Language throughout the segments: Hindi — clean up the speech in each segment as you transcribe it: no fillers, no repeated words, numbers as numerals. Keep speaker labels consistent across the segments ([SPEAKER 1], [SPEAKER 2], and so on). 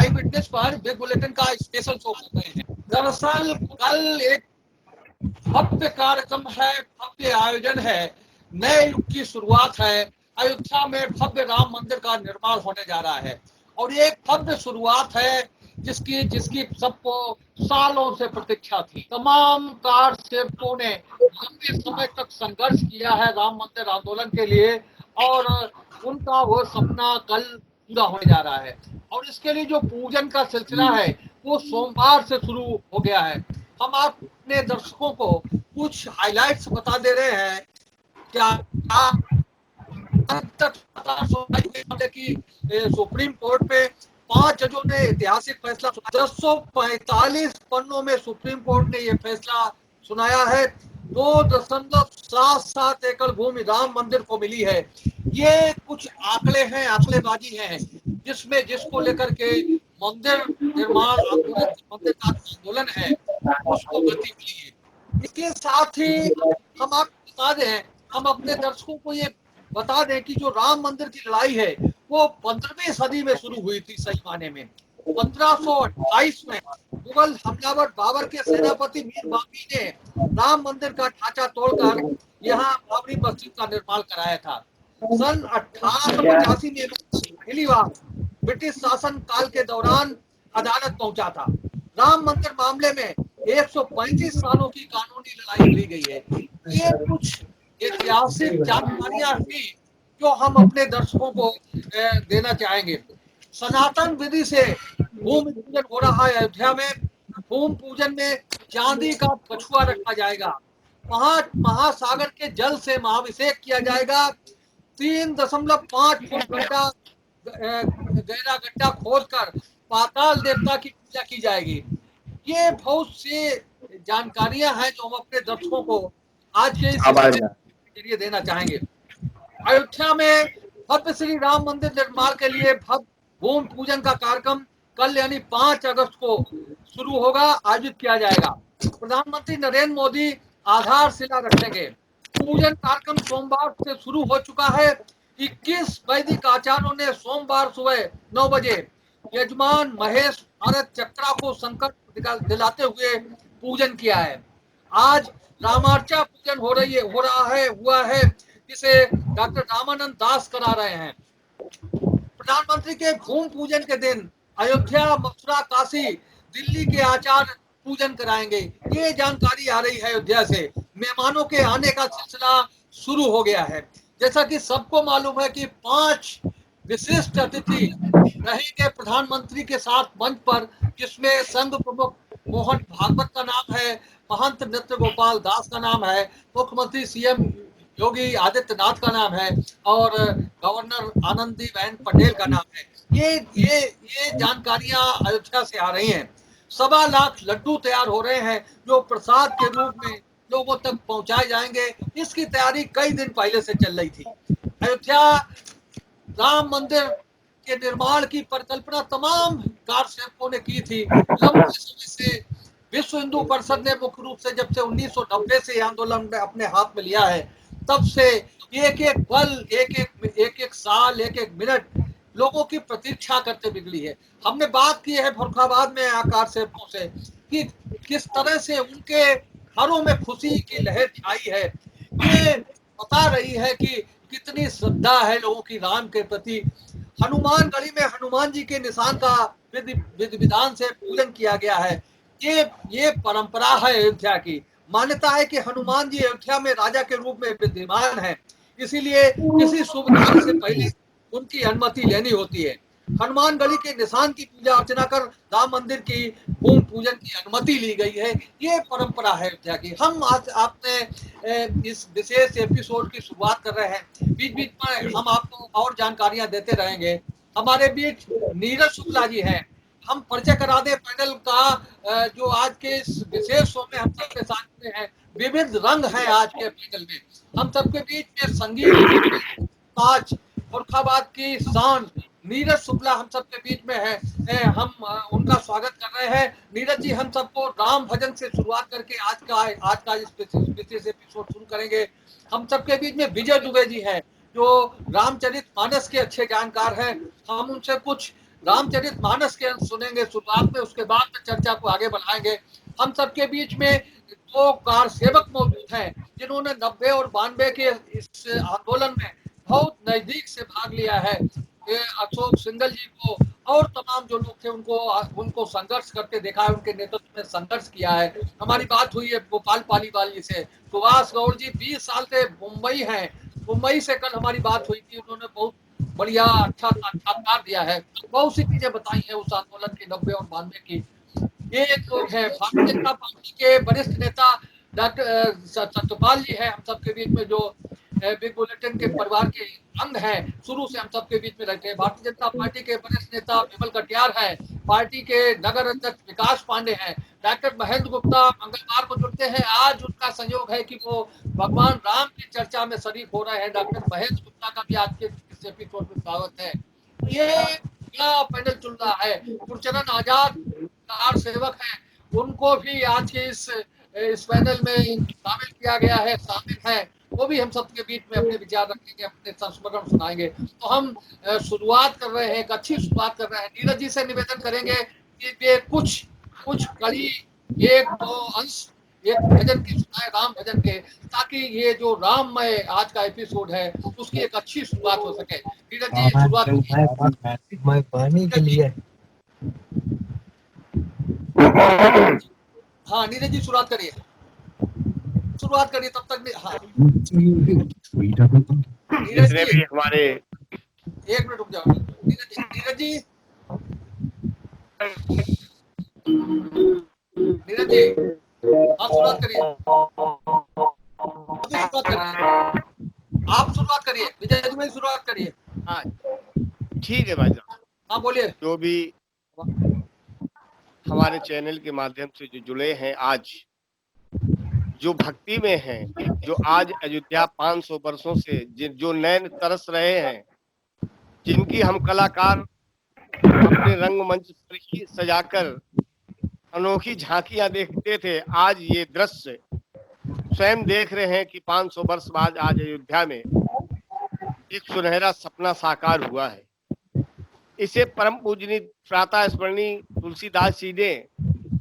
[SPEAKER 1] आई विटनेस पर बिग बुलेटिन का स्पेशल शो कर रहे हैं। दरअसल कल एक भव्य कार्यक्रम है, भव्य आयोजन है, नए युग की शुरुआत है। अयोध्या में भव्य राम मंदिर का निर्माण होने जा रहा है और ये एक भव्य शुरुआत है जिसकी जिसकी सबको सालों से प्रतीक्षा थी। तमाम कार सेवकों ने लंबे समय तक संघर्ष किया है राम मंदिर आंदोलन के लिए और उनका वो सपना कल पूरा होने जा रहा है। और इसके लिए जो पूजन का सिलसिला है वो सोमवार से शुरू हो गया है। हम अपने दर्शकों को कुछ हाइलाइट्स बता दे रहे हैं। क्या कि सुप्रीम कोर्ट में 5 जजों ने ऐतिहासिक फैसला 1045 पन्नों में सुप्रीम कोर्ट ने यह फैसला सुनाया है। 2.77 एकड़ भूमि राम मंदिर को मिली है। ये कुछ आंकड़े हैं, आंकड़ेबाजी है जिसमें जिसको लेकर के मंदिर निर्माण आंदोलन, मंदिर का आंदोलन है उसको गति मिली है। इसके साथ ही हम आपको बता दें, हम अपने दर्शकों को ये बता दें कि जो राम मंदिर की लड़ाई है वो 15वीं सदी में शुरू हुई थी। सही माने में 1528 में मुगल हमलावर बाबर के सेनापति मीर बाकी ने राम मंदिर का ढांचा तोड़कर यहाँ बाबरी मस्जिद का निर्माण कराया था। सन 1885 में पहली बार ब्रिटिश शासन काल के दौरान अदालत पहुंचा था। राम मंदिर मामले में 135 सालों की कानूनी लड़ाई लड़ी गई है। ये कुछ ऐतिहासिक जानकारियां थी जो हम अपने दर्शकों को देना चाहेंगे। सनातन विधि से भूमि पूजन हो रहा है अयोध्या में। भूमि पूजन में चांदी का कछुआ रखा जाएगा। महासागर के जल से महाभिषेक किया जाएगा। 3.5 फुट गहरा गड्ढा खोदकर पाताल देवता की पूजा की जाएगी। ये बहुत सी जानकारियां हैं जो हम अपने दर्शकों को आज के इस जरिए देना चाहेंगे। अयोध्या में भव्य श्री राम मंदिर निर्माण के लिए भव्य भूमि पूजन का कार्यक्रम कल यानी 5 अगस्त को शुरू होगा, आयोजित किया जाएगा। प्रधानमंत्री नरेंद्र मोदी आधारशिला रखेंगे। पूजन कार्यक्रम सोमवार से शुरू हो चुका है। 21 वैदिक आचार्यों ने सोमवार सुबह 9 बजे यजमान महेश भारत चक्रा को संकल्प दिलाते हुए पूजन किया है। आज रामार्चा पूजन हुआ है जिसे डॉक्टर रामानंद दास करा रहे हैं। प्रधानमंत्री के भूमि पूजन के दिन अयोध्या, मथुरा, काशी, दिल्ली के आचार्य पूजन कराएंगे। ये जानकारी आ रही है अयोध्या से। मेहमानों के आने का सिलसिला शुरू हो गया है। जैसा कि सबको मालूम है कि 5 विशिष्ट अतिथि रहेंगे प्रधानमंत्री के साथ मंच पर, जिसमें संघ प्रमुख मोहन भागवत का नाम है, महंत नृत्य गोपाल दास का नाम है, मुख्यमंत्री सीएम योगी आदित्यनाथ का नाम है और गवर्नर आनंदीबेन पटेल का नाम है। ये जानकारियां अयोध्या से आ रही हैं। 1.25 लाख लड्डू तैयार हो रहे हैं जो प्रसाद के रूप में लोगों तक पहुंचाए जाएंगे। इसकी तैयारी कई दिन पहले से चल रही थी। अयोध्या राम मंदिर के निर्माण की परिकल्पना तमाम कारसेवकों ने की थी। लंबे समय से विश्व हिंदू परिषद ने मुख्य रूप से जब से 1990 से आंदोलन में अपने हाथ में लिया है, तब से एक एक पल, एक एक साल, एक एक मिनट लोगों की प्रतीक्षा करते बिगड़ी है। हमने बात की है फरुखाबाद में आकार सेवकों से कि किस तरह से उनके घरों में खुशी की लहर छाई है। ये बता रही है कि कितनी श्रद्धा है लोगों की राम के प्रति। हनुमान गढ़ी में हनुमान जी के निशान का विधि विधान से पूजन किया गया है। ये परंपरा है अयोध्या की। मान्यता है कि हनुमान जी अयोध्या में राजा के रूप में विद्यमान है, इसीलिए किसी शुभ कार्य से पहले उनकी अनुमति लेनी होती है। हनुमान गढ़ी के निशान की पूजा अर्चना कर राम मंदिर की भूमि पूजन की अनुमति ली गई है। ये परंपरा है अयोध्या की। हम आज आपने इस विशेष एपिसोड की शुरुआत कर रहे हैं। बीच बीच में हम आपको और जानकारियां देते रहेंगे। हमारे बीच नीरज शुक्ला जी हैं। हम परिचय करा दें पैनल का जो आज के इस विशेष शो में हम सबके साथ में हैं। विविध रंग है आज के पैनल में। हम सबके बीच में संगीत आज फरुखाबाद की शान नीरज शुक्ला हम सबके बीच में है। हम उनका स्वागत कर रहे हैं। नीरज जी, हम सबको राम भजन से शुरुआत करके आज का इस विशेष एपिसोड शुरू करेंगे। हम सबके बीच में विजय दुबे जी हैं जो रामचरित मानस के अच्छे जानकार हैं। हम उनसे कुछ रामचरितमानस के अंश सुनेंगे शुरुआत में, उसके बाद में चर्चा को आगे बढ़ाएंगे। हम सबके बीच में 2 कार सेवक मौजूद हैं जिन्होंने 90 और 92 के इस आंदोलन में बहुत नजदीक से भाग लिया है। अशोक सिंघल जी को और तमाम जो लोग थे उनको संघर्ष करते देखा है, उनके नेतृत्व में संघर्ष किया है। हमारी बात हुई है गोपाल पालीवाल जी से। सुभाष गौड़ जी 20 साल से मुंबई हैं, मुंबई से कल हमारी बात हुई थी, उन्होंने बहुत बढ़िया अच्छा साक्षात्कार दिया है, बहुत सी चीजें बताई हैं उस आंदोलन की 90 और 92 की। ये लोग हैं भारतीय जनता पार्टी के वरिष्ठ नेता डॉक्टर सत्यपाल जी हैं हम सबके बीच में, जो बिग बुलेटिन के परिवार के अंग हैं, शुरू से हम सबके बीच में रहते हैं। भारतीय जनता पार्टी के वरिष्ठ नेता विमल कटियार हैं, पार्टी के नगर अध्यक्ष विकास पांडे हैं, डॉक्टर महेंद्र गुप्ता मंगलवार को जुड़ते हैं। आज उनका संयोग है कि वो भगवान राम की चर्चा में शरीक हो रहे हैं। डॉक्टर महेंद्र गुप्ता का भी आज के इस एपिसोड में स्वागत है। ये क्या पैनल चल रहा है। गुरचरण आजाद कार सेवक हैं, उनको भी आज के इस पैनल में शामिल किया गया है, शामिल है। वो भी हम सबके बीच में अपने विचार रखेंगे, अपने संस्मरण सुनाएंगे। तो हम शुरुआत कर रहे हैं, एक अच्छी शुरुआत कर रहे हैं। नीरज जी से निवेदन करेंगे कि ये कुछ कड़ी 1-2 अंश एक भजन की सुनाए, राम भजन के, ताकि ये जो राममय आज का एपिसोड है उसकी एक अच्छी शुरुआत हो सके। नीरज जी शुरुआत
[SPEAKER 2] मैं पानी के लिए
[SPEAKER 1] हाँ नीरज जी शुरुआत करिए तब तक हाँ नीरज जी
[SPEAKER 3] हमारे
[SPEAKER 1] 1 मिनट रुक जाओ। नीरज जी आप शुरुआत करिए, आप शुरुआत करिए, विजय जी में शुरुआत करिए।
[SPEAKER 3] हाँ ठीक है भाई साहब,
[SPEAKER 1] हाँ बोलिए।
[SPEAKER 3] जो भी हमारे चैनल के माध्यम से जो जुड़े हैं, आज जो भक्ति में हैं, जो आज अयोध्या 500 वर्षों से जो नैन तरस रहे हैं, जिनकी हम कलाकार अपने रंगमंच पर ही सजाकर अनोखी झांकियां देखते थे, आज ये दृश्य स्वयं देख रहे हैं कि 500 वर्ष बाद आज अयोध्या में एक सुनहरा सपना साकार हुआ है। इसे परम पूजनीय प्रातः स्मरणीय तुलसीदास जी ने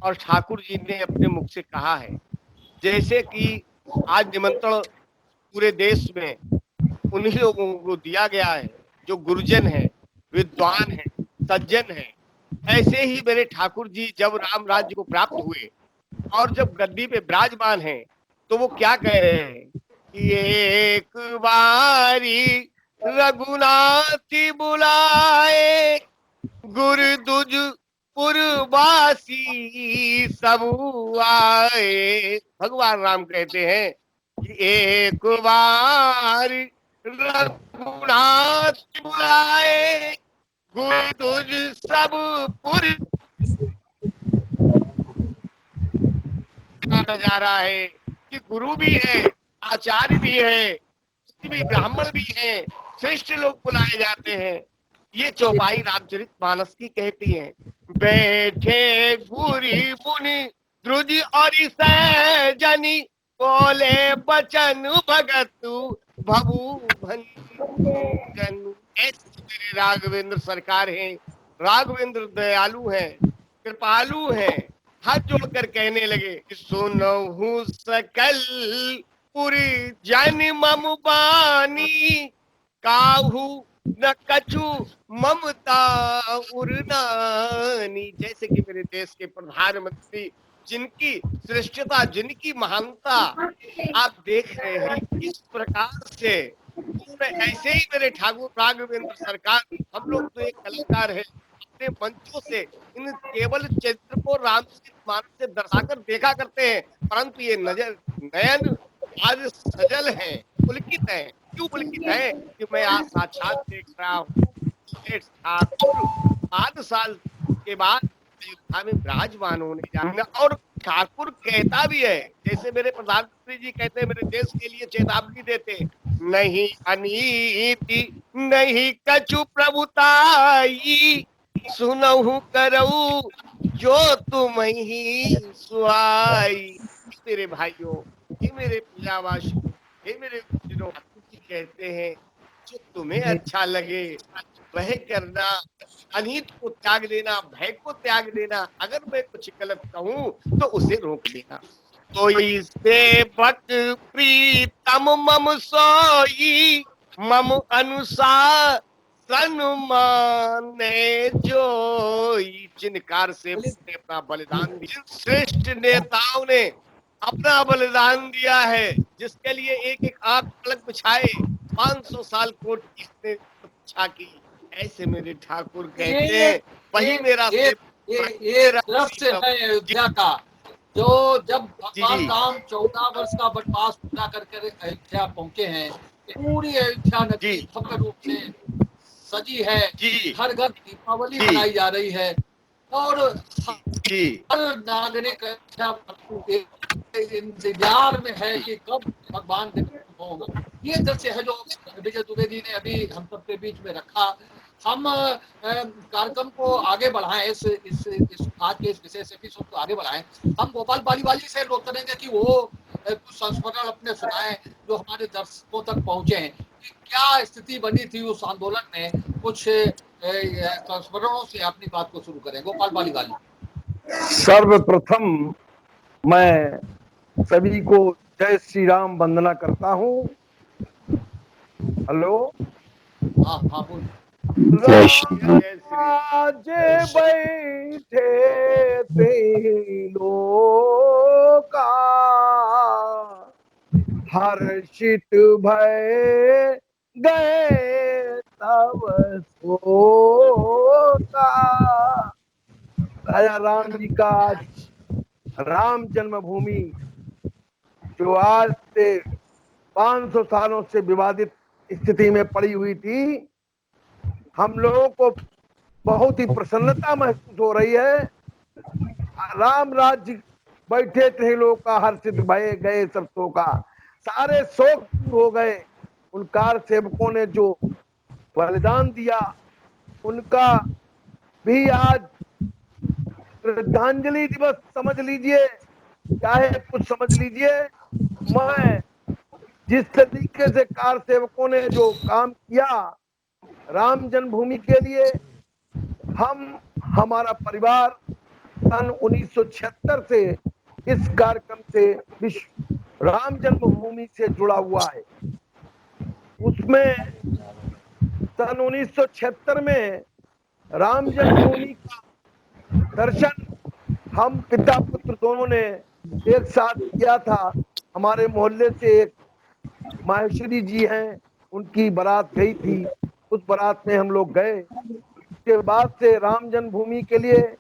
[SPEAKER 3] और ठाकुर जी ने अपने मुख से कहा है। जैसे कि आज निमंत्रण पूरे देश में उन्हीं लोगों को दिया गया है जो गुरुजन है, विद्वान है, सज्जन है। ऐसे ही मेरे ठाकुर जी जब राम राज्य को प्राप्त हुए और जब गद्दी पे विराजमान हैं, तो वो क्या कह रहे हैं कि एक बारी रघुनाथ बुलाए, गुरु दुज पुरवासी सब आए। भगवान राम कहते हैं कि एक बार रघुनाथ बुलाए, गुरु दुज सब पुर जा रहा है कि गुरु भी है, आचार्य भी है, भी ब्राह्मण भी है, श्रेष्ठ लोग बुलाए जाते हैं। ये चौपाई रामचरितमानस की कहती है। बैठे गुरी मुनि द्रुज और सैजनी, बोले बचन भगत भबू भंजन। ऐसे मेरे राघवेंद्र सरकार हैं। राघवेंद्र दयालु हैं, कृपालु हैं। हाथ जोड़कर कहने लगे कि सुनहु सकल पुरी जन मम बानी, काहू न कछु ममता उरनानी। जैसे कि मेरे देश के प्रधानमंत्री, जिनकी श्रेष्ठता, जिनकी महानता आप देख रहे हैं, इस प्रकार से ऐसे ही मेरे ठाकुर राघवेंद्र सरकार, हम लोग तो एक कलाकार है, अपने मंचों से इन केवल चरित्र को रामचरितमानस से दर्शाकर देखा करते हैं, परंतु ये नयन आज सजल है, पुलकित है। क्यों पुलकित है कि मैं आज साक्षात देख रहा हूँ ठाकुर 5 साल के बाद अयोध्या में विराजमान होने जा रहे हैं। और ठाकुर कहता भी है, जैसे मेरे प्रधानमंत्री जी कहते हैं, मेरे देश के लिए चेतावनी देते, नहीं अनीति नहीं कछु प्रभुताई, सुनहु करऊ जो तुम ही सुहाई। मेरे भाइयों, ये मेरे पूजावासी, ये मेरे ठाकुर जी कहते हैं, जो तुम्हें अच्छा लगे वह करना, अनित को त्याग देना, भय को त्याग देना, अगर मैं कुछ गलत कहूं तो उसे रोक देना। तो सेवक प्रीतम मम सोई, मम अनुसार सन माने जोई। जिनकार से ने अपना बलिदान दिया, श्रेष्ठ नेताओं ने अपना बलिदान दिया है, जिसके लिए एक एक आंख पलक बिछाए, 500 साल कोर्ट की प्रतीक्षा की। ऐसे मेरे ठाकुर कहते हैं, वही मेरा
[SPEAKER 1] ये दृश्य है अयोध्या का, जो जब भगवान राम 14 वर्ष का वनवास पूरा करके अयोध्या पहुंचे हैं, पूरी अयोध्या नगरी भव्य रूप से सजी है, हर घर दीपावली मनाई जा रही है और हर नागरिक इंतजार में है कि कब भगवान होगा। ये दृश्य है जो विजय दुबे जी ने अभी हम सबके बीच में रखा। हम कार्यक्रम को आगे बढ़ाएं, इस आज के इस विशेष एपिसोड को आगे बढ़ाएं। हम गोपाल पालीवाल जी से अनुरोध करेंगे कि वो कुछ संस्मरण अपने सुनाएं जो हमारे दर्शकों तक पहुंचे हैं, कि क्या स्थिति बनी थी उस आंदोलन में। कुछ संस्मरणों से अपनी बात को शुरू करें। गोपाल पालीवाल जी।
[SPEAKER 4] सर्वप्रथम मैं सभी को जय श्री राम वंदना करता हूँ। हेलो,
[SPEAKER 1] हाँ बोलिए।
[SPEAKER 4] राज बैठे त्रिलोका, हर्षित भय गए तब सोता। राजा राम जी का राम जन्मभूमि जो आज से 500 सालों से विवादित स्थिति में पड़ी हुई थी, हम लोगों को बहुत ही प्रसन्नता महसूस हो रही है। राम राज्य बैठे थे लोग का, हर्षित भय गए सब शोका। सारे शोक हो गए। उन कार सेवकों ने जो बलिदान दिया, उनका भी आज श्रद्धांजलि दिवस समझ लीजिए, चाहे कुछ समझ लीजिए। मैं जिस तरीके से कार सेवकों ने जो काम किया राम जन्मभूमि के लिए, हमारा परिवार सन 1976 से इस कार्यक्रम से विश्व राम जन्मभूमि से जुड़ा हुआ है। उसमें सन 1976 में राम जन्मभूमि का दर्शन हम पिता पुत्र दोनों ने एक साथ किया था। हमारे मोहल्ले से एक माहेश्वरी जी हैं, उनकी बारात गई थी, उस बारात में हम लोग गए। उसके बाद से राम जन्मभूमि के लिए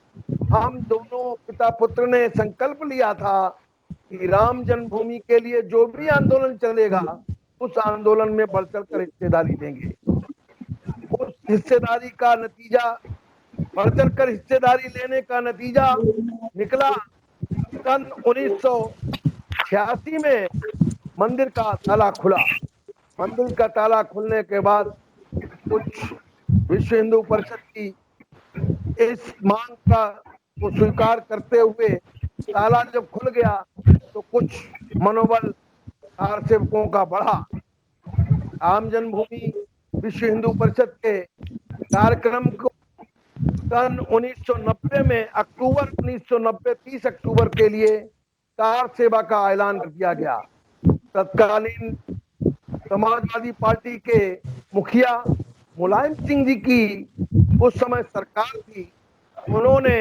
[SPEAKER 4] हम दोनों पिता पुत्र ने संकल्प लिया था कि राम जन्मभूमि के लिए जो भी आंदोलन चलेगा उस आंदोलन में बढ़ चढ़ कर हिस्सेदारी देंगे। उस हिस्सेदारी का नतीजा, बढ़ चढ़ कर हिस्सेदारी लेने का नतीजा निकला। सन 1986 में मंदिर का ताला खुला। मंदिर का ताला खुलने के बाद कुछ विश्व हिंदू परिषद की इस मांग का को स्वीकार करते हुए ताला जब खुल गया तो कुछ मनोबल कार सेवकों का बढ़ा। राम जन्मभूमि विश्व हिंदू परिषद के कार्यक्रम को सन 1990 में अक्टूबर 1990 30 अक्टूबर के लिए कार सेवा का ऐलान कर दिया गया। तत्कालीन समाजवादी पार्टी के मुखिया मुलायम सिंह जी की उस समय सरकार थी। उन्होंने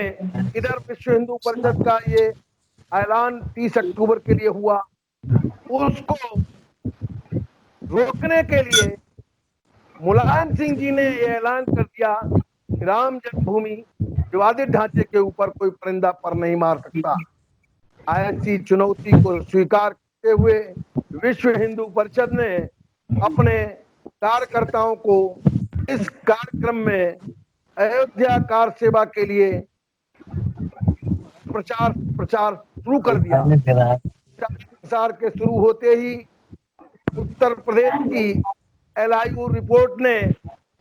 [SPEAKER 4] इधर विश्व हिंदू परिषद का ये ऐलान 30 अक्टूबर के लिए हुआ, उसको रोकने के लिए मुलायम सिंह जी ने ये ऐलान कर दिया कि राम जन्मभूमि विवादित ढांचे के ऊपर कोई परिंदा पर नहीं मार सकता। ऐसी चुनौती को स्वीकार करते हुए विश्व हिंदू परिषद ने अपने कार्यकर्ताओं को इस कार्यक्रम में अयोध्या कार सेवा के लिए प्रचार शुरू कर दिया। प्रचार के शुरू होते ही उत्तर प्रदेश की LIU रिपोर्ट ने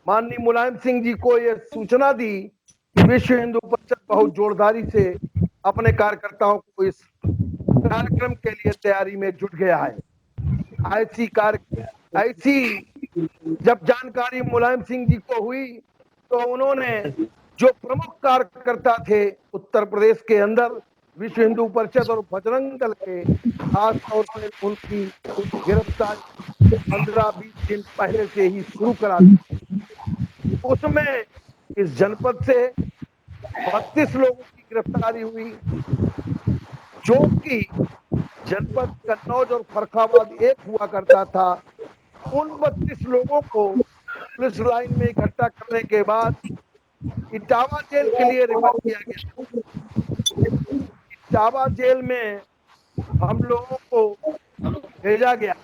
[SPEAKER 4] माननीय मुलायम सिंह जी को यह सूचना दी कि विश्व हिंदू परिषद बहुत जोरदारी से अपने कार्यकर्ताओं को इस कार्यक्रम के लिए तैयारी में जुट गया है। ऐसी जब जानकारी मुलायम सिंह जी को हुई तो उन्होंने जो प्रमुख कार्यकर्ता थे उत्तर प्रदेश के अंदर विश्व हिंदू परिषद और बजरंग दल के, खास तौर पर उनकी गिरफ्तारी 15-20 दिन पहले से ही शुरू करा दी। उसमें इस जनपद से 32 लोगों की गिरफ्तारी हुई, जो कि जनपद कन्नौज और फर्रुखाबाद एक हुआ करता था। उन 32 लोगों को पुलिस लाइन में इकट्ठा करने के बाद इटावा जेल के लिए रेफर किया गया। इटावा जेल में हम लोगों को भेजा गया।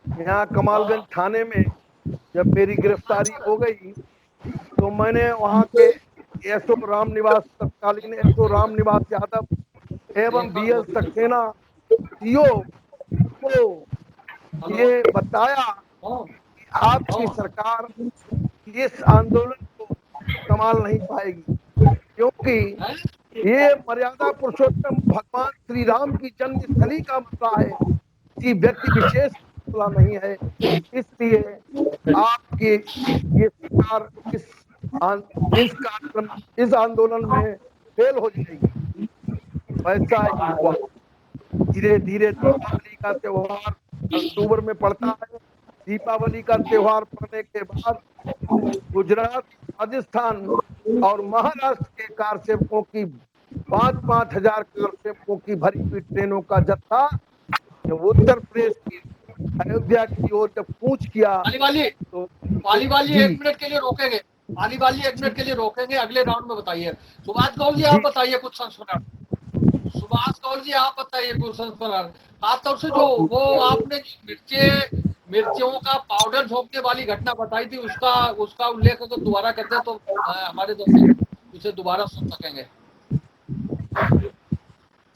[SPEAKER 4] यहाँ कमालगंज थाने में जब मेरी गिरफ्तारी हो गई तो मैंने वहाँ के एसओ रामनिवास, तत्कालीन एसओ रामनिवास यादव एवं बीएल सक्सेना सीओ को ये बताया कि आपकी सरकार इस आंदोलन को संभाल नहीं पाएगी, क्योंकि ये मर्यादा पुरुषोत्तम भगवान श्री राम की जन्मस्थली का मसला है, किसी व्यक्ति विशेष मसला नहीं है। इसलिए आपकी ये सरकार इस आंदोलन में फेल हो जाएगी। वैसा ही हुआ। धीरे धीरे दीपावली का त्योहार अक्टूबर में पड़ता है। दीपावली का त्योहार पड़ने के बाद गुजरात, राजस्थान और महाराष्ट्र के कार सेवकों की 5-5 हजार कार सेवकों की भरी हुई ट्रेनों का जत्था जब उत्तर प्रदेश की अयोध्या की ओर जब कूच किया तो
[SPEAKER 1] वाली 1 मिनट के लिए रोकेंगे। वाली 1 मिनट के लिए रोकेंगे, अगले राउंड में बताइए। सुभाष गौल जी आप बताइए कुछ संस्मरण। सुभाष कौल जी आप बताइए कुछ संस्मरण। खासतौर से जो वो आपने मिर्चियों का पाउडर झोंकने वाली घटना बताई थी, उसका उल्लेख अगर दोबारा करते तो हमारे दर्शक उसे दोबारा सुन सकेंगे।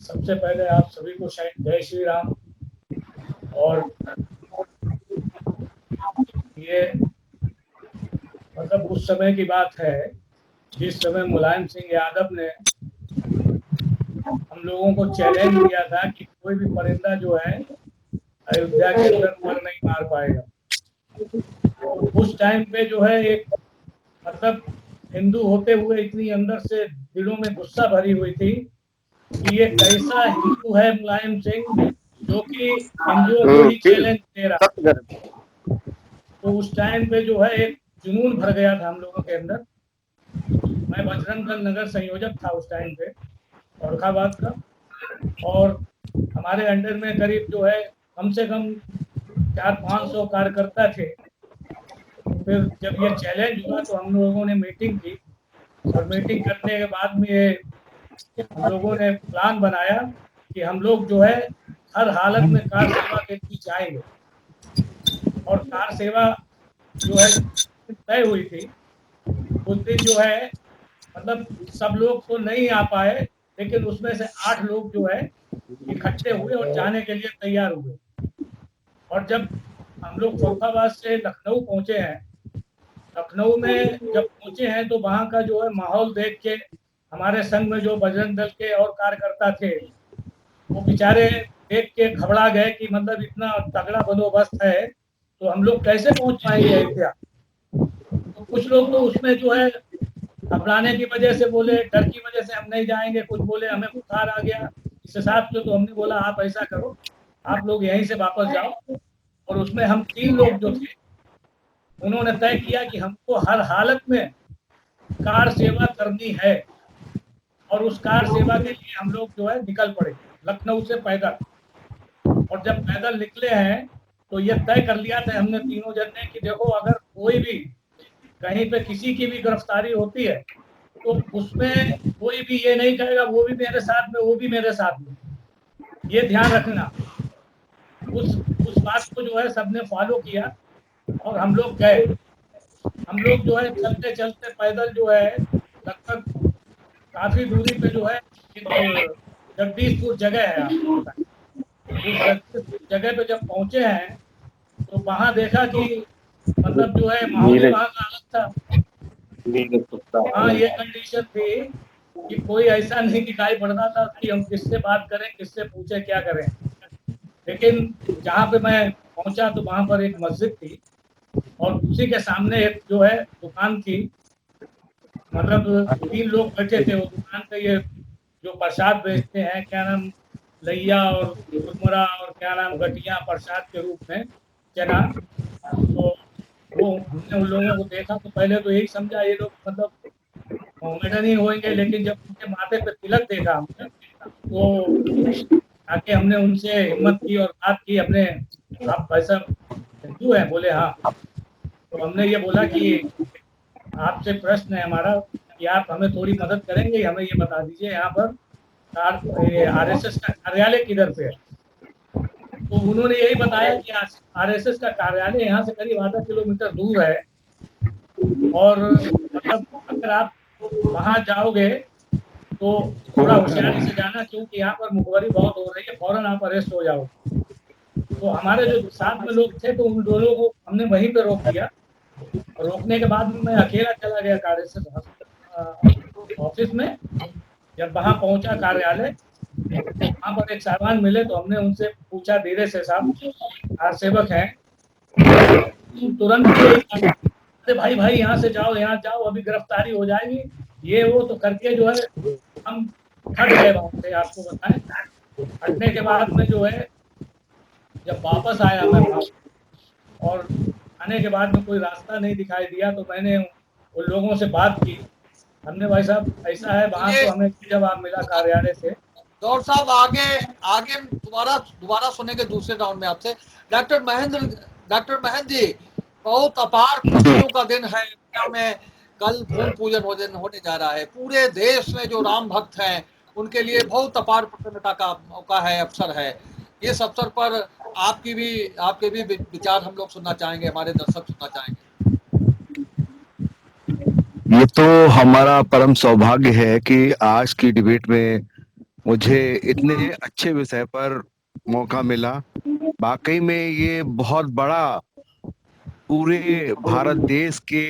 [SPEAKER 5] सबसे पहले आप सभी को जय श्री राम। और ये मतलब उस समय की बात है जिस समय मुलायम सिंह यादव ने हम लोगों को चैलेंज दिया था कि कोई भी परिंदा जो है अयोध्या के अंदर पर नहीं मार पाएगा। तो उस टाइम पे जो है एक मतलब हिंदू होते हुए इतनी अंदर से दिलों में गुस्सा भरी हुई थी कि ये कैसा हिंदू है मुलायम सिंह जो कि हिंदुओं को ही चैलेंज दे रहा। तो उस टाइम पे जो है एक जुनून भर गया था हम लोगों के अंदर। मैं बजरंग दल नगर संयोजक था उस टाइम पे फर्रुखाबाद का, और हमारे अंडर में करीब जो है कम से कम 400-500 कार्यकर्ता थे। फिर जब ये चैलेंज हुआ तो हम लोगों ने मीटिंग की, और मीटिंग करने के बाद में हम लोगों ने प्लान बनाया कि हम लोग जो है हर हालत में कार सेवा के लिए जाएंगे। और कार सेवा जो है तय हुई थी उस दिन जो है मतलब सब लोग तो नहीं आ पाए, लेकिन उसमें से 8 लोग जो है इकट्ठे हुए और जाने के लिए तैयार हुए। और जब हम लोग फर्रुखाबाद से लखनऊ पहुंचे हैं, लखनऊ में जब पहुंचे हैं तो वहाँ का जो है माहौल देख के हमारे संघ में जो बजरंग दल के और कार्यकर्ता थे वो बेचारे देख के घबरा गए कि मतलब इतना तगड़ा बंदोबस्त है तो हम लोग कैसे पहुंच पाएंगे अयोध्या। तो कुछ लोग तो उसमें जो है घबराने की वजह से बोले, डर की वजह से हम नहीं जाएंगे, कुछ बोले हमें बुखार आ गया इस हिसाब से। तो हमने बोला आप ऐसा करो, आप लोग यहीं से वापस जाओ। और उसमें हम 3 लोग जो थे उन्होंने तय किया कि हमको हर हालत में कार सेवा करनी है, और उस कार सेवा के लिए हम लोग जो है निकल पड़े लखनऊ से पैदल। और जब पैदल निकले हैं तो ये तय कर लिया था हमने तीनों जन ने कि देखो अगर कोई भी कहीं पे किसी की भी गिरफ्तारी होती है तो उसमें कोई भी ये नहीं कहेगा वो भी मेरे साथ में, वो भी मेरे साथ में, ये ध्यान रखना। उस बात को जो है सबने फॉलो किया और हम लोग गए। हम लोग जो है चलते चलते पैदल जो है लगभग काफी दूरी पे जो है जगदीशपुर जगह है, उस जगह पे जब पहुंचे हैं तो वहां देखा कि मतलब जो है माहौल वहां का अलग था। हाँ ये कंडीशन थी कि कोई ऐसा नहीं दिखाई पड़ता था कि हम किससे बात करें, किससे पूछे, क्या करें। लेकिन जहाँ पे मैं पहुंचा तो वहां पर एक मस्जिद थी और उसी के सामने एक जो है दुकान थी। मतलब 3 लोग बैठे थे वो दुकान पे, ये जो प्रसाद बेचते हैं, क्या नाम, लैया और कुरमुरा और क्या नाम गठिया प्रसाद के रूप में चना। तो वो हमने उन लोगों को देखा तो पहले तो यही समझा ये लोग मतलब मोहम्मदन ही होंगे, लेकिन जब उनके माथे पे तिलक देखा हमने तो आके हमने उनसे हिम्मत की और बात की, हमने, आप भाई साहब हिंदू हैं? बोले हाँ। तो हमने ये बोला कि आपसे प्रश्न है हमारा कि आप हमें थोड़ी मदद करेंगे, हमें ये बता दीजिए यहाँ पर आरएसएस का कार्यालय किधर पे है। तो उन्होंने यही बताया कि आरएसएस का कार्यालय यहाँ से करीब आधा किलोमीटर दूर है, और मतलब अगर आप वहां जाओगे तो थोड़ा होशियारी से जाना, क्योंकि यहाँ पर मुखबरी बहुत हो रही है, फौरन आप अरेस्ट हो जाओगे। तो हमारे जो साथ में लोग थे तो उन दोनों को हमने वहीं पे रोक दिया। रोकने के बाद मैं अकेला चला गया कार्यालय ऑफिस में। जब वहां पहुंचा कार्यालय, वहां पर एक साहबान मिले तो हमने उनसे पूछा धीरे से, साहब कार सेवक हैं? तुरंत अरे भाई भाई यहाँ से जाओ, यहाँ जाओ, अभी गिरफ्तारी हो जाएगी, ये वो तो करके जो है हम हट गए वहां से। आपको बताएं, हटने के बाद में जो है जब वापस आया मैं वहां, और आने के बाद में कोई रास्ता नहीं दिखाई दिया, तो मैंने उन लोगों से बात की। हमने, भाई साहब ऐसा है, वहां तो हमें जवाब मिला कार्यालय से।
[SPEAKER 1] गौर साहब, आगे आगे दोबारा सुनेंगे दूसरे राउंड में आपसे। डॉक्टर महेंद्र जी, बहुत अपार खुशियों का दिन है इंडिया में। कल भूमि पूजन होने जा रहा है। पूरे देश में जो राम भक्त हैं उनके लिए बहुत अपार प्रसन्नता का मौका है, अवसर है। इस अवसर पर आपके भी विचार हम लोग सुनना चाहेंगे, हमारे दर्शक सुनना चाहेंगे।
[SPEAKER 6] ये तो हमारा परम सौभाग्य है कि आज की डिबेट में मुझे इतने अच्छे विषय पर मौका मिला। वाकई में ये बहुत बड़ा, पूरे भारत देश के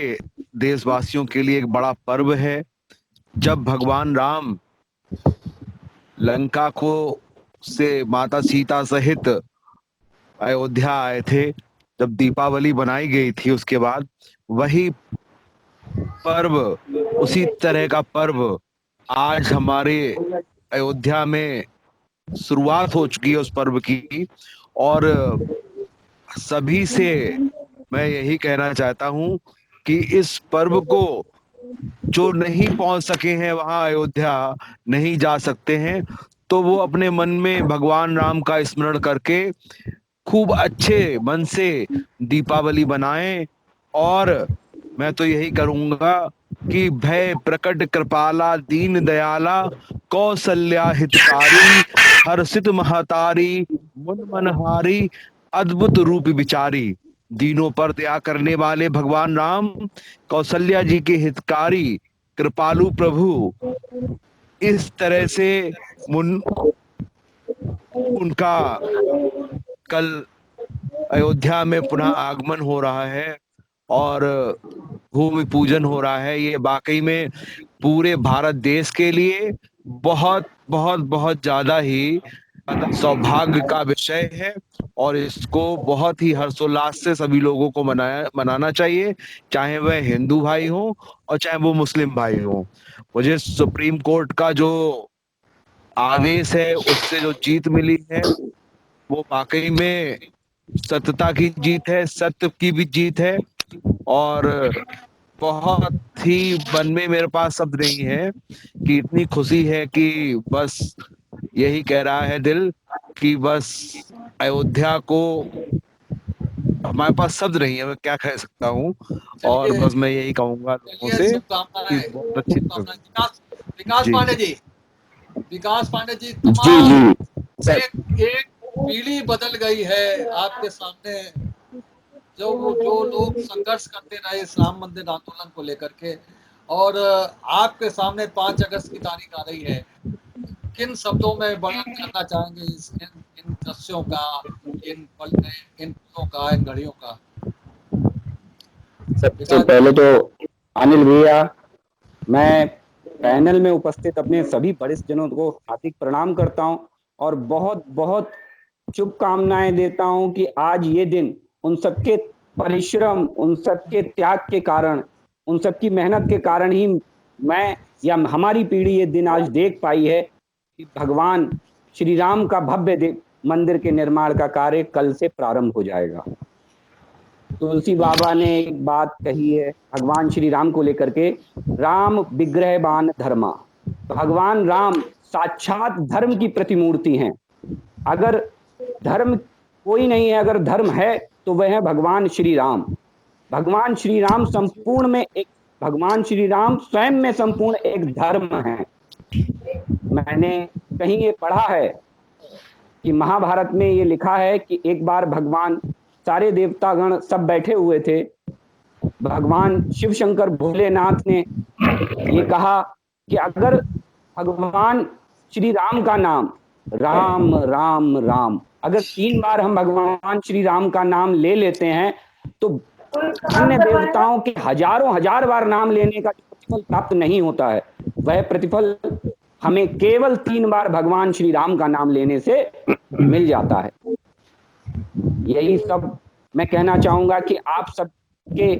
[SPEAKER 6] देशवासियों के लिए एक बड़ा पर्व है। जब भगवान राम लंका को से माता सीता सहित अयोध्या आए थे, जब दीपावली बनाई गई थी, उसके बाद वही पर्व, उसी तरह का पर्व आज हमारे अयोध्या में शुरुआत हो चुकी है उस पर्व की। और सभी से मैं यही कहना चाहता हूं कि इस पर्व को जो नहीं पहुंच सके हैं, वहां अयोध्या नहीं जा सकते हैं, तो वो अपने मन में भगवान राम का स्मरण करके खूब अच्छे मन से दीपावली बनाएं। और मैं तो यही करूंगा कि भय प्रकट कृपाला दीन दयाला कौशल्या हितकारी हर्षित महतारी मुन मनहारी अद्भुत रूप विचारी। दीनों पर दया करने वाले भगवान राम, कौशल्या जी के हितकारी कृपालु प्रभु, इस तरह से उनका कल अयोध्या में पुनः आगमन हो रहा है और भूमि पूजन हो रहा है। ये वाकई में पूरे भारत देश के लिए बहुत बहुत बहुत ज्यादा ही सौभाग्य का विषय है, और इसको बहुत ही हर्षोल्लास से सभी लोगों को मनाना चाहिए, चाहे वह हिंदू भाई हो और चाहे वो मुस्लिम भाई हो। मुझे सुप्रीम कोर्ट का जो आदेश है, उससे जो जीत मिली है, वो वाकई में सत्यता की जीत है, सत्य की भी जीत है। और बहुत ही मन में मेरे पास शब्द नहीं है कि इतनी खुशी है कि बस यही कह रहा है दिल कि बस अयोध्या को, हमारे पास शब्द नहीं है, मैं क्या कह सकता हूँ। और बस मैं यही कहूंगा लोगों से कि बहुत अच्छी तरह।
[SPEAKER 1] विकास
[SPEAKER 6] जी
[SPEAKER 1] पांडे जी, विकास पांडे जी,
[SPEAKER 6] जी
[SPEAKER 1] तमाम
[SPEAKER 6] जी
[SPEAKER 1] एक पीढ़ी बदल गई है आपके सामने। जो लोग संघर्ष करते रहे इस राम मंदिर आंदोलन को लेकर के, और आपके सामने 5 अगस्त की तारीख आ रही है। किन शब्दों में वर्णन करना चाहेंगे इन दृश्यों का, इन पलों का, इन घड़ियों का?
[SPEAKER 7] सबसे पहले तो अनिल भैया, मैं पैनल में उपस्थित अपने सभी वरिष्ठ जनों को हार्दिक प्रणाम करता हूं और बहुत बहुत शुभकामनाएं देता हूं कि आज ये दिन उन सबके परिश्रम, उन सबके त्याग के कारण, उन सबकी मेहनत के कारण ही मैं या हमारी पीढ़ी ये दिन आज देख पाई है कि भगवान श्री राम का भव्य मंदिर के निर्माण का कार्य कल से प्रारंभ हो जाएगा। तुलसी बाबा ने एक बात कही है भगवान श्री राम को लेकर के, राम विग्रहवान धर्मा। भगवान राम साक्षात धर्म की प्रतिमूर्ति हैं। अगर धर्म कोई नहीं है, अगर धर्म है तो वह है भगवान श्री राम। भगवान श्री राम संपूर्ण में एक, भगवान श्री राम स्वयं में संपूर्ण एक धर्म है। मैंने कहीं ये पढ़ा है कि महाभारत में ये लिखा है कि एक बार भगवान, सारे देवतागण सब बैठे हुए थे, भगवान शिव शंकर भोलेनाथ ने ये कहा कि अगर भगवान श्री राम का नाम राम राम राम, अगर 3 बार हम भगवान श्री राम का नाम ले लेते हैं तो अन्य देवताओं के हजारों हजार बार नाम लेने का प्रतिफल प्राप्त नहीं होता है। वह प्रतिफल हमें केवल 3 बार भगवान श्री राम का नाम लेने से मिल जाता है। यही सब मैं कहना चाहूंगा कि आप सबके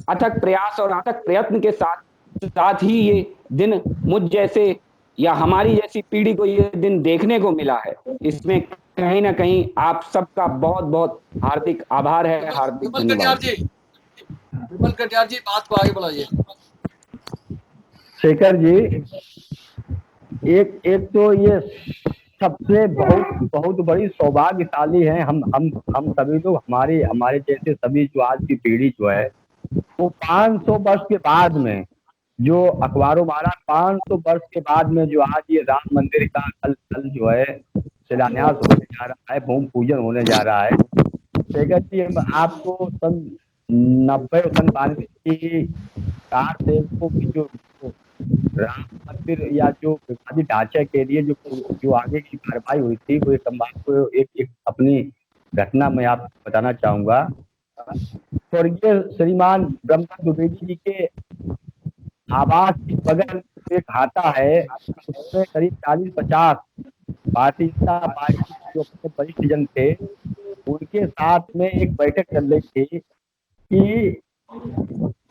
[SPEAKER 7] अथक प्रयास और अथक प्रयत्न के साथ ही ये दिन मुझ जैसे या हमारी जैसी पीढ़ी को ये दिन देखने को मिला है। इसमें कहीं ना कहीं आप सबका बहुत बहुत हार्दिक आभार है, हार्दिक धन्यवाद।
[SPEAKER 1] विमल कटियार जी बात को आगे बढ़ाइए।
[SPEAKER 4] शेखर जी, एक तो ये सबसे बहुत बड़ी सौभाग्यशाली है हम सभी लोग, हमारे जैसे सभी जो आज की पीढ़ी जो है वो 500 वर्ष के बाद में, जो अखबारों द्वारा 500 वर्ष के बाद में जो आज ये राम मंदिर का कल जो है शिलान्यास होने जा रहा है, भूमि पूजन होने जा रहा है। शेखर जी, आपको सन 90-92 की कार सेवकों की जो राम मंदिर या जो विवादित ढांचे के लिए जो आगे की कार्रवाई हुई थी, वो एक अपनी घटना में आपको बताना चाहूंगा। स्वर्गीय श्रीमान ब्रह्मा द्विवेदी जी के आवास के बगल एक हाता है, उसमें करीब 40-50 भारतीय जनता पार्टी जो अपने वरिष्ठ जन थे, उनके साथ में एक बैठक चल रही थी कि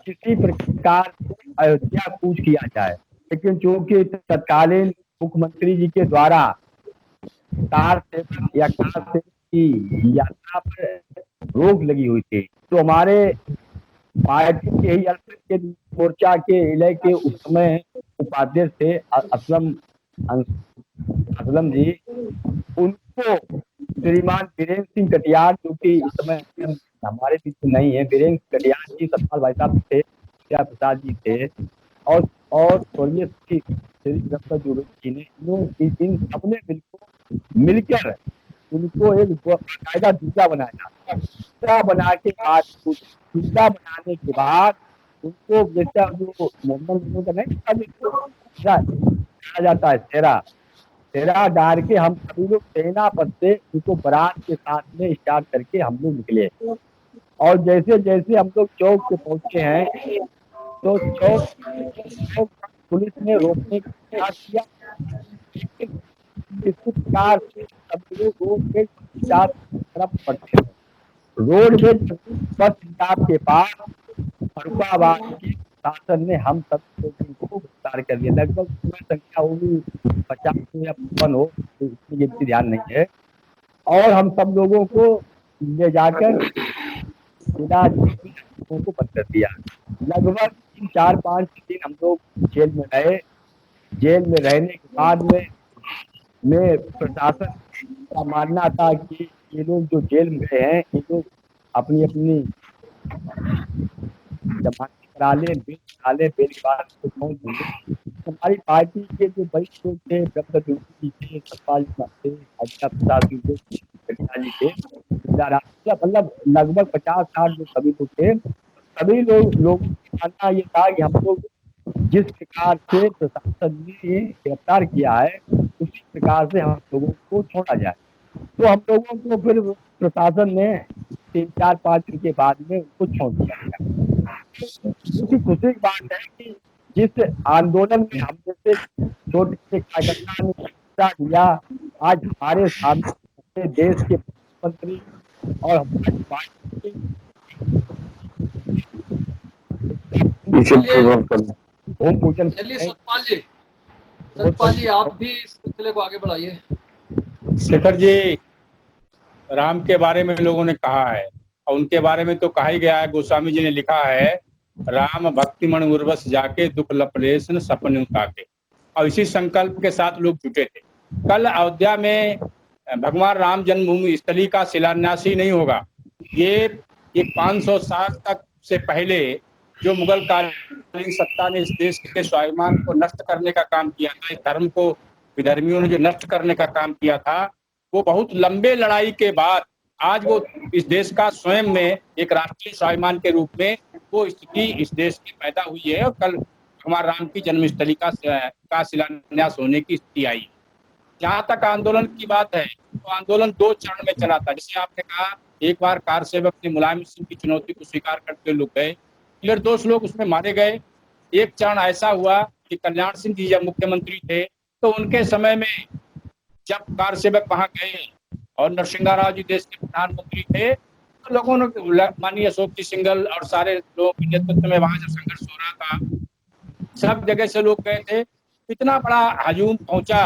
[SPEAKER 4] किसी प्रकार अयोध्या कूच किया जाए, लेकिन चूंकि तत्कालीन मुख्यमंत्री जी के द्वारा कार सेवक की यात्रा पर रोक लगी हुई थी, तो हमारे पार्टी के ही अल्पसंख्यक मोर्चा के इले के उस समय उपाध्यक्ष थे असलम जी, उनको श्रीमान वीरेंद्र सिंह कटियार, जो कि इस समय हमारे बीच नहीं है, वीरेंद्र कटियार जी, सतपाल भाई साहब थे, श्याम प्रसाद जी थे, और स्वर्गीय श्री ब्रह्मा द्विवेदी जी ने इन सबने मिलकर उनको एक बाकायदा दूसरा बनाया। दूसरा बना के बाद, दूसरा बनाने के बाद उनको जैसा जो मोहम्मद का नहीं कहा जाता है, तेरा डाल के हम सभी लोग सेना पद से उनको बारात के साथ में स्टार्ट करके हम लोग निकले। और जैसे जैसे हम लोग चौक पे पहुंचे हैं तो चौक पुलिस ने रोकने का प्रयास किया, लेकिन इस प्रकार से सब लोग रोड पे तरफ बढ़ते हैं। रोड पे बस स्टॉप के पास फरुखाबाद के शासन ने हम सब लोगों को गिरफ्तार कर दिया। लगभग संख्या होगी 50 या 55 हो, इतनी गिनती ध्यान नहीं है। और हम सब लोगों को ले जाकर जिला को बंद कर दिया। लगभग 3-4-5 दिन हम लोग जेल में रहे। जेल में रहने के बाद में प्रशासन का मानना था कि ये लोग जो जेल में गए हैं, ये लोग अपनी जमानत करा ले, बेल करा ले, बेल के बाद तो छोड़ देंगे। हमारी पार्टी के जो वरिष्ठ लोग थे, ब्रह्मा द्विवेदी जी थे, सतपाल जी थे, अजय प्रसाद जी थे, जी थे, मतलब लगभग 50-60 जो सभी लोग थे, सभी लोगों का मानना ये था कि हम लोग जिस प्रकार से प्रशासन ने गिरफ्तार किया है, उसी प्रकार से हम लोगों को छोड़ा जाए। तो हम लोगों को फिर प्रशासन ने 3-4-5 दिन के बाद में उनको छोड़ दिया गया। उसकी खुशी की बात है कि जिस आंदोलन में हम जैसे छोटे से कार्यकर्ता ने हिस्सा लिया, आज हमारे सामने देश के मुख्यमंत्री और हमारी पार्टी ओम पूजन
[SPEAKER 1] चलिए सतपाल जी आप भी इस सिलसिले को आगे बढ़ाइए।
[SPEAKER 8] शेखर जी, राम के बारे में लोगों ने कहा है और उनके बारे में तो कहा ही गया है, गोस्वामी जी ने लिखा है, राम भक्ति मन उर्वश जाके दुख लपलेशन सपने उताके। और इसी संकल्प के साथ लोग जुटे थे। कल अयोध्या में भगवान राम जन्मभूमि स्थली का शिलान्यास ही नहीं होगा, ये 500 साल तक से पहले जो मुगल कालीन सत्ता ने इस देश के स्वाभिमान को नष्ट करने का काम किया था, इस धर्म को विधर्मियों ने जो नष्ट करने का काम किया था, वो बहुत लंबे लड़ाई के बाद आज वो इस देश का स्वयं में एक राष्ट्रीय स्वाभिमान के रूप में वो स्थिति इस देश की पैदा हुई है। और कल भगवान राम की जन्मस्थली का शिलान्यास होने की स्थिति आई। जहाँ तक आंदोलन की बात है, तो आंदोलन 2 चरण में चला था। जैसे आपने कहा, एक बार कार सेवक ने मुलायम सिंह की चुनौती को स्वीकार करते लोग गए, फिर 2 लोग उसमें मारे गए। एक चरण ऐसा हुआ कि कल्याण सिंह जी जब मुख्यमंत्री थे तो उनके समय में जब कार सेवक वहां गए और नरसिंह राव जी देश के प्रधानमंत्री थे, तो लोगों ने माननीय अशोक जी सिंघल और सारे लोगों के नेतृत्व में वहां जब संघर्ष हो रहा था, सब जगह से लोग गए थे। इतना बड़ा हजूम पहुंचा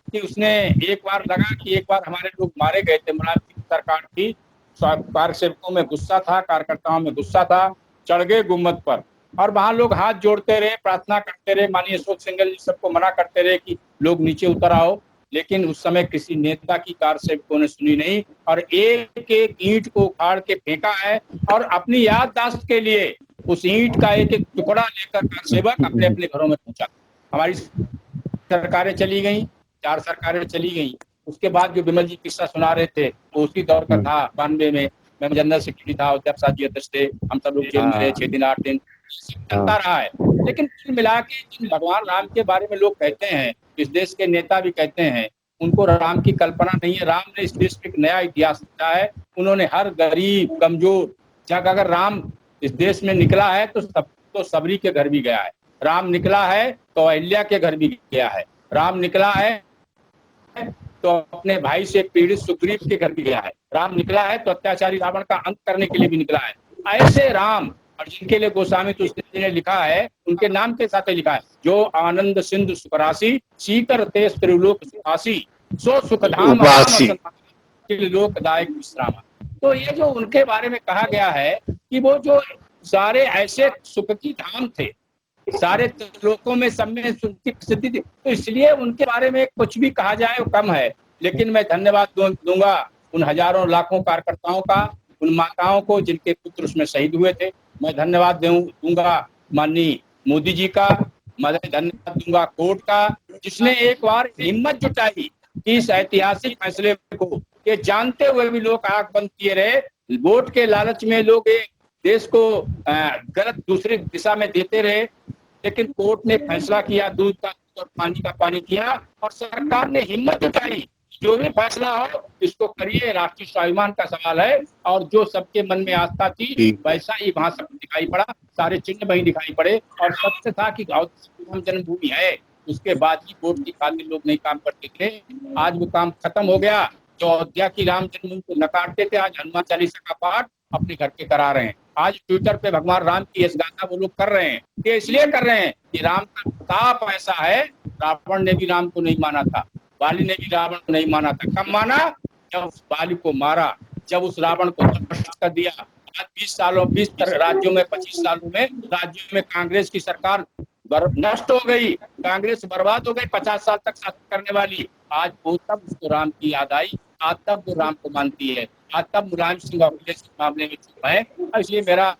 [SPEAKER 8] कि उसने एक बार लगा कि एक बार हमारे लोग मारे गए थे, मुलायम सिंह सरकार थी, कार सेवकों में गुस्सा था, कार्यकर्ताओं में गुस्सा था, चढ़ गए गुम्मद पर और वहां लोग हाथ जोड़ते रहे, प्रार्थना करते रहे, माननीय अशोक सिंघल जी सबको मना करते रहे कि लोग नीचे उतर आओ। लेकिन उस समय किसी नेता की कार सेवकों ने सुनी नहीं और एक एक ईंट को उखाड़ के फेंका है और अपनी याददाश्त के लिए उस ईंट का एक एक टुकड़ा लेकर कार सेवक अपने अपने घरों में पहुंचा। हमारी सरकारें चली गई, 4 सरकारें चली गई। उसके बाद जो विमल जी किस्सा सुना रहे थे वो उसी दौर का था। 92 में मैं जनरल सेक्रेटरी था, अध्यक्ष जी अध्यक्ष थे, हम सब लोग जेल में रहे 6 दिन 8 दिन, चलता रहा है। लेकिन कुल मिला के जिन भगवान राम के बारे में लोग कहते हैं, इस देश के नेता भी कहते हैं, उनको राम की कल्पना नहीं है। राम ने इस देश में एक नया इतिहास लिखा है। उन्होंने हर गरीब कमजोर जगह, अगर राम इस देश में निकला है तो सबरी के घर भी गया है, राम निकला है तो अहिल्या के घर भी गया है, राम निकला है तो अपने भाई से पीड़ित सुग्रीव के घर भी गया है, राम निकला है तो अत्याचारी रावण का अंत करने के लिए भी निकला है। ऐसे राम, और जिनके लिए गोस्वामी तुलसी ने लिखा है, उनके नाम के साथ लिखा है, जो आनंद सिंधु सुखरासी, सीकर तेज त्रिलोक सुखासी, सो सुखधाम लोकदायक विश्राम। तो ये जो उनके बारे में कहा गया है कि वो जो सारे ऐसे सुख की धाम थे, सारे लोकों में सब में उनकी प्रसिद्धि थी, तो इसलिए उनके बारे में कुछ भी कहा जाए वो कम है। लेकिन मैं धन्यवाद दूंगा उन हजारों लाखों कार्यकर्ताओं का, उन माताओं को जिनके पुत्र उसमें शहीद हुए थे। मैं धन्यवाद दूंगा माननीय मोदी जी का, मैं धन्यवाद दूंगा कोर्ट का, जिसने एक बार हिम्मत जुटाई कि इस ऐतिहासिक फैसले को, ये जानते हुए भी लोग आंख बंद किए रहे, वोट के लालच में लोग देश को गलत दूसरी दिशा में देते रहे। लेकिन कोर्ट ने फैसला किया, दूध का और पानी का पानी किया, और सरकार ने हिम्मत जुटाई, जो भी फैसला हो इसको करिए, राष्ट्रीय स्वाभिमान का सवाल है। और जो सबके मन में आस्था थी वैसा ही वहां सब दिखाई पड़ा, सारे चिन्ह वही दिखाई पड़े। और सबसे था कि राम जन्मभूमि है, उसके बाद ही वोट की खातिर लोग नहीं काम करते थे। आज वो काम खत्म हो गया। जो अयोध्या की राम जन्मभूमि को नकारते थे, आज हनुमान चालीसा का पाठ अपने घर के करा रहे हैं। आज ट्विटर पे भगवान राम की यश गाथा वो लोग कर रहे हैं, ये इसलिए कर रहे हैं कि राम का प्रताप ऐसा है। रावण ने भी राम को नहीं माना था, बाली ने भी रावण को नहीं माना था। कब माना? जब उस बाली को मारा, जब उस रावण को नष्ट कर दिया। आज 20 राज्यों में 25 सालों में राज्यों में कांग्रेस की सरकार नष्ट हो गई, कांग्रेस बर्बाद हो गई, 50 साल तक शासन करने वाली। आज वो तब उसको राम की याद आई, आज तब वो राम को मानती है, आज तब मुलायम सिंह के मामले में चुप है। इसलिए मेरा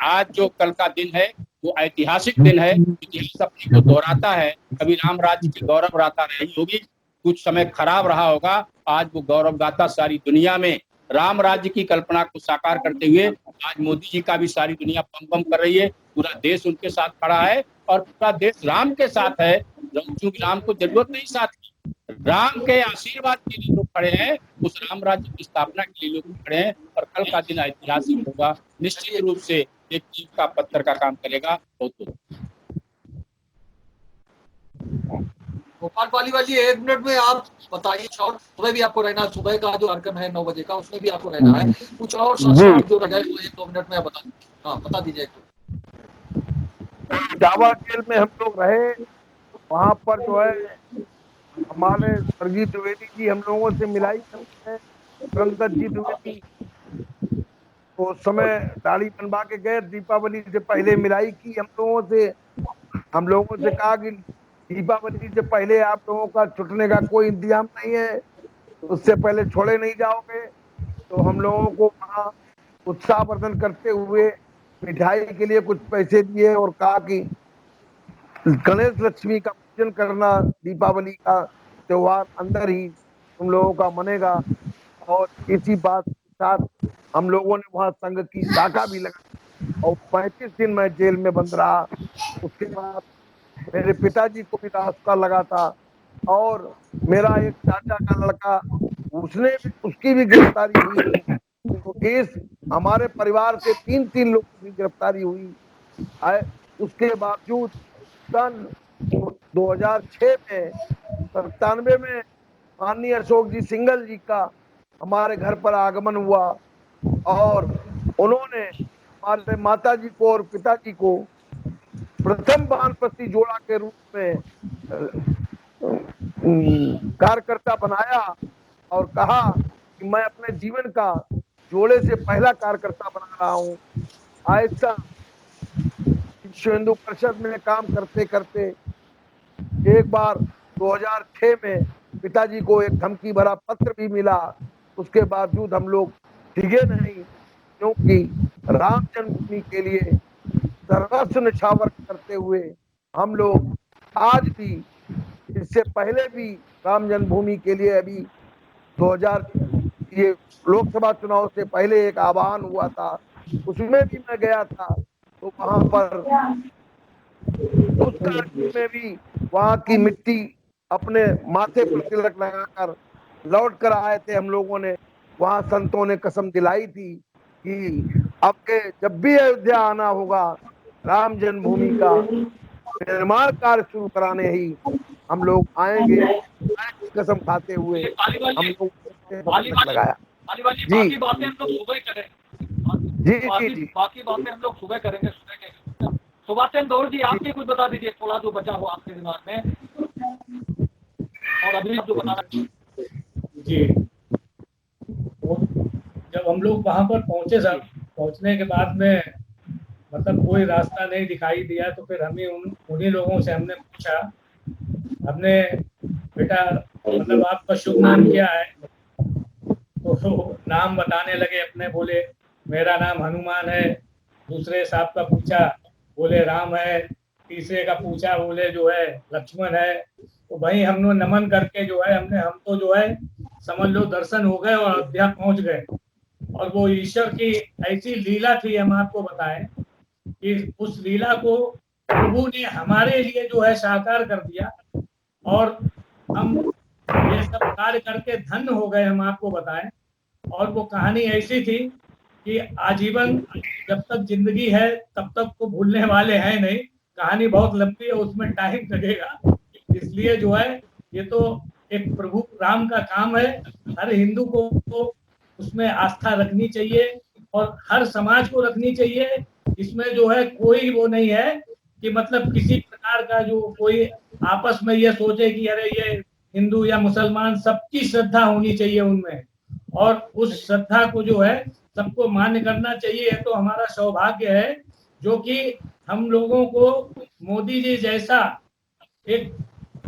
[SPEAKER 8] आज जो कल का दिन है वो ऐतिहासिक दिन है। इतिहास अपने को दोहराता है, कभी राम राज्य की गौरव गाथा रही होगी, कुछ समय खराब रहा होगा, आज वो गौरव गाथा सारी दुनिया में राम राज्य की कल्पना को साकार करते हुए आज मोदी जी का भी सारी दुनिया पम पम कर रही है। पूरा देश उनके साथ खड़ा है और पूरा देश राम के साथ है। क्योंकि राम को जरूरत नहीं साथ की, राम के आशीर्वाद के लिए लोग खड़े हैं, उस राम राज्य की स्थापना के लिए लोग खड़े हैं। और कल का दिन ऐतिहासिक होगा, निश्चित रूप से एक ईंट का पत्थर का काम करेगा। बहुत
[SPEAKER 1] गोपाल पालीवाल जी 1 मिनट में आप बताइए, और सुबह भी आपको रहना, सुबह का जो कार्यक्रम है 9 बजे का, उसमें भी आपको रहना है। कुछ और जो रह गए वो 1-2 मिनट में बता दीजिए। हाँ, बता दीजिए।
[SPEAKER 4] जावा जेल में हम लोग रहे, वहां पर जो है हमारे स्वर्गीय द्विवेदी जी हम लोगों से मिलाई करते हैं। पुरंदर जी द्विवेदी तो उस समय दाढ़ी बनवा के गए, दीपावली से पहले मिलाई की हम लोगों से। हम लोगों से कहा कि दीपावली से पहले आप लोगों का छुटने का कोई इंतजाम नहीं है, उससे पहले छोड़े नहीं जाओगे। तो हम लोगों को वहाँ उत्साहवर्धन करते हुए मिठाई के लिए कुछ पैसे दिए और कहा कि गणेश लक्ष्मी का पूजन करना, दीपावली का त्योहार अंदर ही तुम लोगों का मनेगा। और इसी बात के साथ हम लोगों ने वहाँ संघ की शाखा भी लगाई और 35 दिन मैं जेल में बंद रहा। उसके बाद मेरे पिताजी को भी रास्ता लगा था और मेरा एक चाचा का लड़का, उसकी भी गिरफ्तारी हुई थी। तो इस हमारे परिवार से 3 लोगों की गिरफ्तारी हुई। उसके बावजूद सन 2006 में 97 में माननीय अशोक जी सिंघल जी का हमारे घर पर आगमन हुआ और उन्होंने हमारे माता जी को और पिताजी को प्रथम वानप्रस्थी जोड़ा के रूप में कार्यकर्ता बनाया और कहा कि मैं अपने जीवन का जोड़े से पहला कार्यकर्ता बना रहा हूँ। ऐसा विश्व हिंदू परिषद में काम करते करते एक बार 2006 में पिताजी को एक धमकी भरा पत्र भी मिला। उसके बावजूद हम लोग डिगे नहीं, क्योंकि राम जन्मभूमि के लिए सर्वस्व निछावर करते हुए हम लोग आज भी, इससे पहले भी राम जन्मभूमि के लिए अभी 2000 ये लोकसभा चुनाव से पहले एक आह्वान हुआ था, उसमें भी मैं गया था। तो वहां पर उस कार्यक्रम में भी वहां की मिट्टी अपने माथे पर तिलक लगाकर लौट कर आए थे हम लोगों ने। वहां संतों ने कसम दिलाई थी कि अब के जब भी अयोध्या आना होगा, राम जन्मभूमि का निर्माण कार्य शुरू कराने ही हम लोग आएंगे। कसम खाते हुए हम लोग लगाया।
[SPEAKER 1] बाकी बातें हम लोग सुबह करेंगे। बाकी बातें हम लोग सुबह करेंगे। सुभाष चंद्र गौर जी, आप भी कुछ बता दीजिए थोड़ा जो बचा हो आपके दिमाग में और अभी जो बता रहे
[SPEAKER 5] जी। जब हम लोग वहां पर पहुंचे, सर पहुंचने के बाद में मतलब कोई रास्ता नहीं दिखाई दिया, तो फिर हमें उन्हीं लोगों से हमने पूछा, हमने बेटा मतलब आपका शुभ नाम क्या है? तो नाम बताने लगे अपने, बोले मेरा नाम हनुमान है। दूसरे साहब का पूछा, बोले राम है। तीसरे का पूछा, बोले जो है लक्ष्मण है। तो भाई हम लोग नमन करके जो है हम तो जो है समझ लो दर्शन हो गए और अयोध्या पहुंच गए। और वो ईश्वर की ऐसी लीला थी, हम आपको बताएं कि उस लीला को प्रभु ने हमारे लिए जो है साकार कर दिया और हम ये सब कार्य करके धन्य हो गए, हम आपको बताएं। और वो कहानी ऐसी थी कि आजीवन जब तक जिंदगी है तब तक तो भूलने वाले हैं नहीं। कहानी बहुत लंबी है, उसमें टाइम लगेगा, इसलिए जो है ये तो एक प्रभु राम का काम है। हर हिंदू को उसमें आस्था रखनी चाहिए और हर समाज को रखनी चाहिए। इसमें जो है कोई वो नहीं है कि मतलब किसी प्रकार का जो कोई आपस में ये सोचे कि अरे ये हिंदू या मुसलमान, सबकी श्रद्धा होनी चाहिए उनमें और उस श्रद्धा को जो है सबको मान्य करना चाहिए। तो हमारा सौभाग्य है जो कि हम लोगों को मोदी जी जैसा एक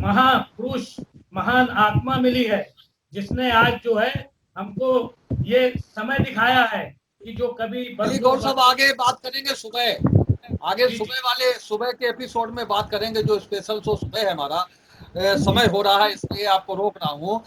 [SPEAKER 5] महापुरुष, महान आत्मा मिली है, जिसने आज जो है हमको ये समय दिखाया है कि जो कभी
[SPEAKER 1] गौर साहब आगे बात करेंगे सुबह, आगे सुबह के एपिसोड में बात करेंगे। जो स्पेशल शो सुबह है हमारा, समय हो रहा है इसलिए आपको रोक रहा हूँ।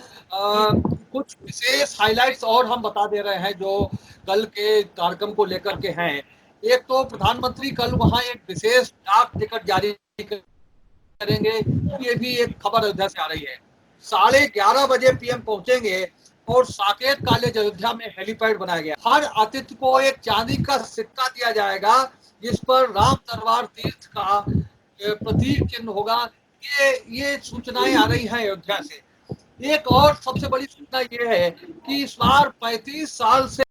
[SPEAKER 1] कुछ विशेष हाइलाइट्स और हम बता दे रहे हैं जो कल के कार्यक्रम को लेकर के हैं। एक तो प्रधानमंत्री कल वहां एक विशेष डाक टिकट जारी करेंगे, ये भी एक खबर अयोध्या से आ रही है। 11:30 बजे पीएम पहुंचेंगे और साकेत कॉलेज अयोध्या में हेलीपैड बनाया गया। हर अतिथि को एक चांदी का सिक्का दिया जाएगा जिस पर राम दरबार तीर्थ का प्रतीक चिन्ह होगा। ये सूचनाएं आ रही हैं अयोध्या से। एक और सबसे बड़ी सूचना ये है कि इस बार 35 साल से